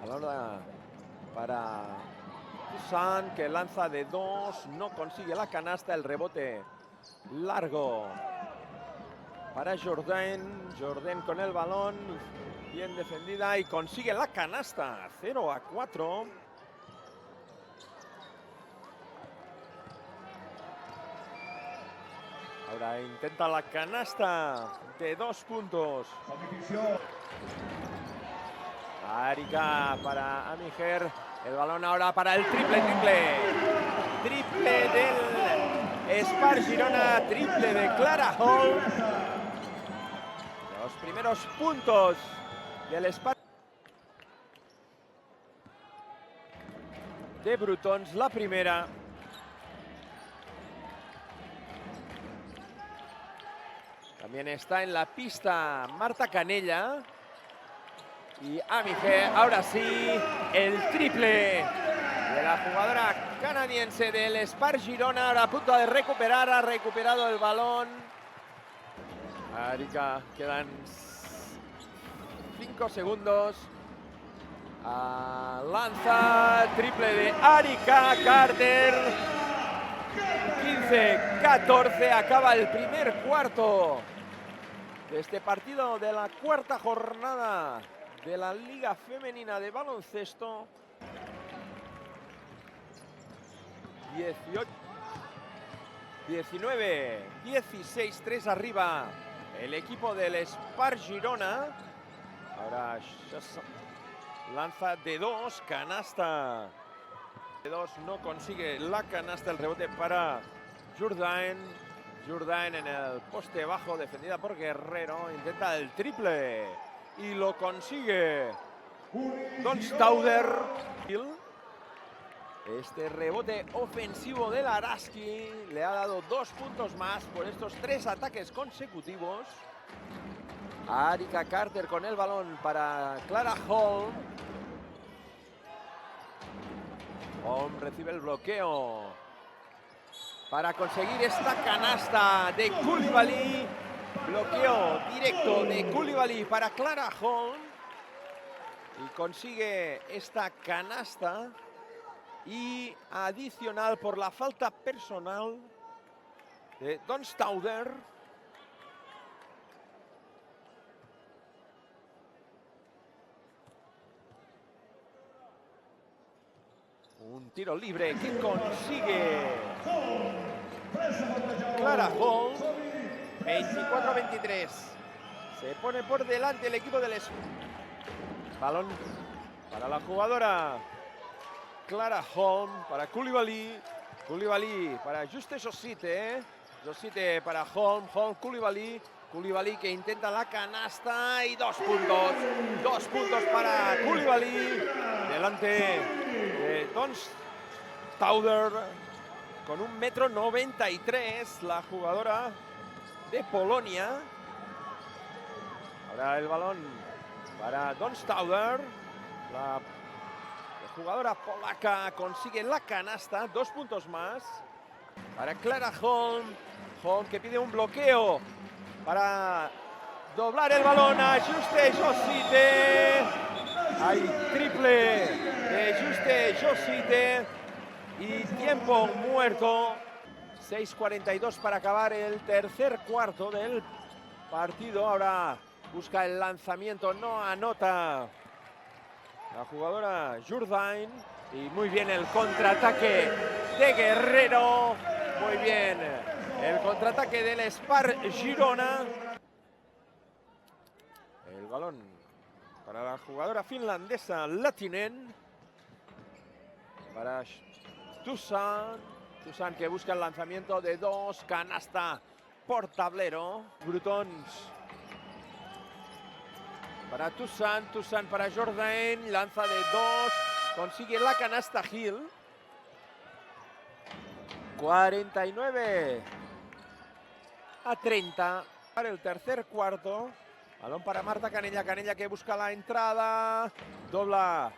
Balón para Toussaint, que lanza de 2, no consigue la canasta, el rebote largo para Jourdain. Jourdain con el balón, bien defendida y consigue la canasta. 0-4. Ahora intenta la canasta de 2 puntos. Arica para Amiger. El balón ahora para el triple. Triple del Spar Girona, triple de Clara Hall. Los primeros puntos del Spar de Brutons, la primera. También está en la pista Marta Canella. Y Amiger, ahora sí, el triple de la jugadora canadiense del Spar Girona, ahora a punto de recuperar, ha recuperado el balón. Arica, quedan 5 segundos. Lanza, triple de Arica Carter. 15-14, acaba el primer cuarto de este partido de la cuarta jornada de la Liga Femenina de Baloncesto. 19-16, 3 arriba el equipo del Spar Girona. Ahora lanza de 2, canasta. De 2 no consigue la canasta, el rebote para Jourdain. Jourdain en el poste bajo, defendida por Guerrero, intenta el triple y lo consigue. Don Stauder. Este rebote ofensivo del Araski le ha dado 2 puntos más por estos 3 ataques consecutivos. Arica Carter con el balón para Clara Hall. Hall recibe el bloqueo para conseguir esta canasta de Coulibaly. Bloqueo directo de Coulibaly para Clara Hall. Y consigue esta canasta. Y adicional por la falta personal de Don Stauder. Un tiro libre que consigue Clara Hall. 24-23. Se pone por delante el equipo del balón para la jugadora Clara Hall, para Coulibaly. Coulibaly para Juste Josite. Josite para Hall. Coulibaly. Coulibaly que intenta la canasta y 2 puntos. 2 puntos para Coulibaly. Delante de Don Stauder con 1,93 m, la jugadora de Polonia. Ahora el balón para Don Stauder. La jugadora polaca consigue la canasta, 2 puntos más. Para Clara Hall. Hall que pide un bloqueo para doblar el balón a Juste Josite. Hay triple de Juste Josite y tiempo muerto. 6:42 para acabar el tercer cuarto del partido. Ahora busca el lanzamiento, no anota la jugadora Jourdain. Y muy bien el contraataque de Guerrero. Muy bien el contraataque del Spar Girona. El balón para la jugadora finlandesa Latinen. Para Toussaint. Toussaint que busca el lanzamiento de 2. Canasta por tablero. Brutons. Para Toussaint. Toussaint para Jourdain. Lanza de 2. Consigue la canasta Hill. 49-30 para el tercer cuarto. Balón para Marta Canella. Canella que busca la entrada. Dobla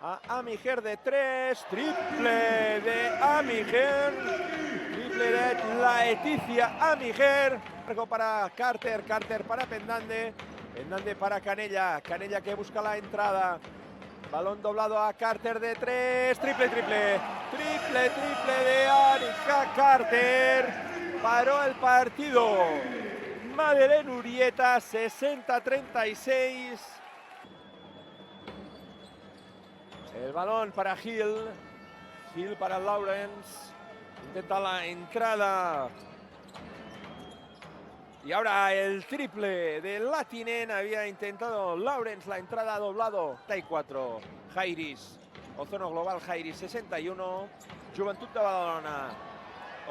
a Amiger de 3. Triple de Amiger. Triple de Laetitia Amiger. Largo para Carter. Carter para Pendande. Pendande para Canella. Canella que busca la entrada. Balón doblado a Carter de 3. Triple, triple. Triple, triple de Anika Carter. Paró el partido. Madeleine Urieta, 60-36. El balón para Hill. Hill para Lawrence. Intenta la entrada. Y ahora el triple de Latinen. Había intentado Lawrence la entrada doblado. 34. Jairis. Ozono Global Jairis 61. Juventud de Badalona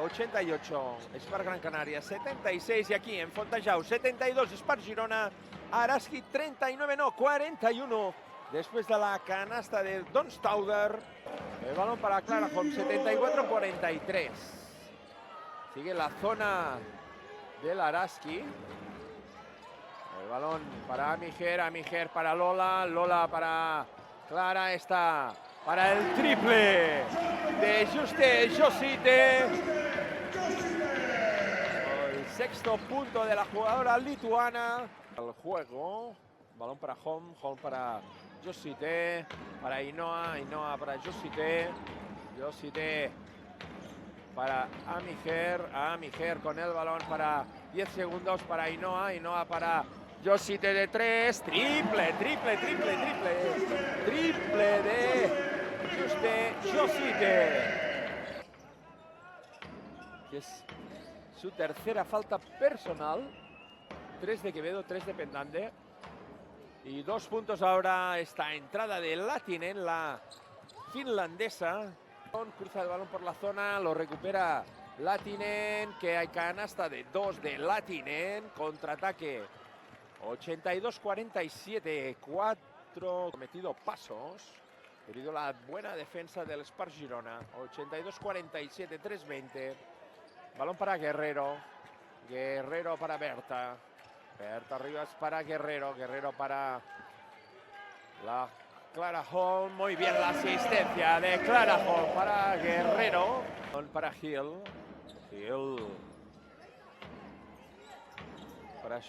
88. Espar Gran Canaria 76. Y aquí en Fontejau 72. Espar Girona. Araski 39, no, 41. Después de la canasta de Don Stauder. El balón para Clara Holm 74-43. Sigue la zona del Araski. El balón para Amiger, Amiger para Lola, Lola para Clara, está para el triple de Juste Josite. El sexto punto de la jugadora lituana. El juego, balón para Holm, Holm para Josite, para Ainhoa, Ainhoa para Josite, Josite para Amiger, Amiger con el balón para 10 segundos para Ainhoa, Ainhoa para Josite de 3, triple, triple, triple, triple, triple de Juste Josite, que es su tercera falta personal. 3 de Quevedo, 3 de Pendande. Y 2 puntos ahora esta entrada de Latinen, la finlandesa. Cruza el balón por la zona, lo recupera Latinen, que hay canasta de 2 de Latinen. Contraataque 82-47, 4 cometido pasos. Debido a la buena defensa del Spar Girona. 82-47, 3-20. Balón para Guerrero. Guerrero para Berta. Berta Rivas para Guerrero. Guerrero para la Clara Holm. Muy bien la asistencia de Clara Holm para Guerrero. Para Hill. Hill. Para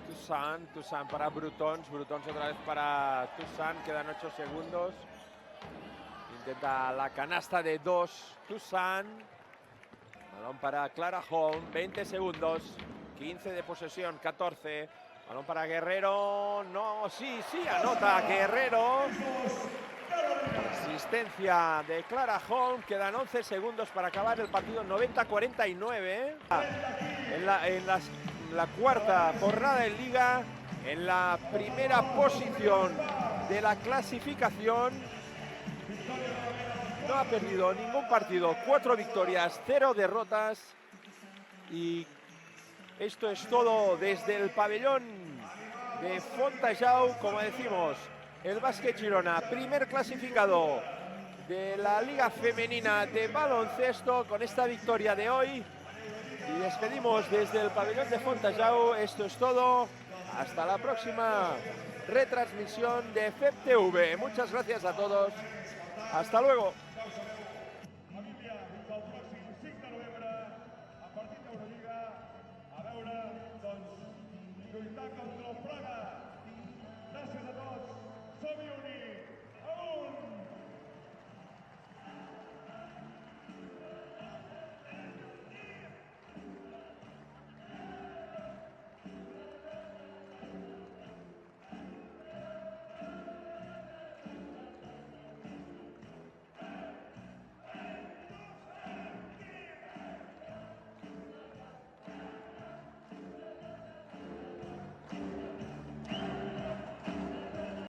Toussaint. Toussaint para Brutons. Brutons otra vez para Toussaint. Quedan 8 segundos. Intenta la canasta de 2. Toussaint. Balón para Clara Holm. 20 segundos. 15 de posesión, 14. Balón para Guerrero. No, sí, sí, anota Guerrero. Asistencia de Clara Holm. Quedan 11 segundos para acabar el partido. 90-49. En la cuarta jornada en Liga. En la primera posición de la clasificación. No ha perdido ningún partido. 4 victorias, 0 derrotas. Y esto es todo desde el pabellón de Fontejau. Como decimos, el Básquet Girona, primer clasificado de la Liga Femenina de Baloncesto, con esta victoria de hoy. Y despedimos desde el pabellón de Fontejau. Esto es todo. Hasta la próxima retransmisión de FEP-TV. Muchas gracias a todos. Hasta luego. A veure, doncs, lluitar contra el Praga.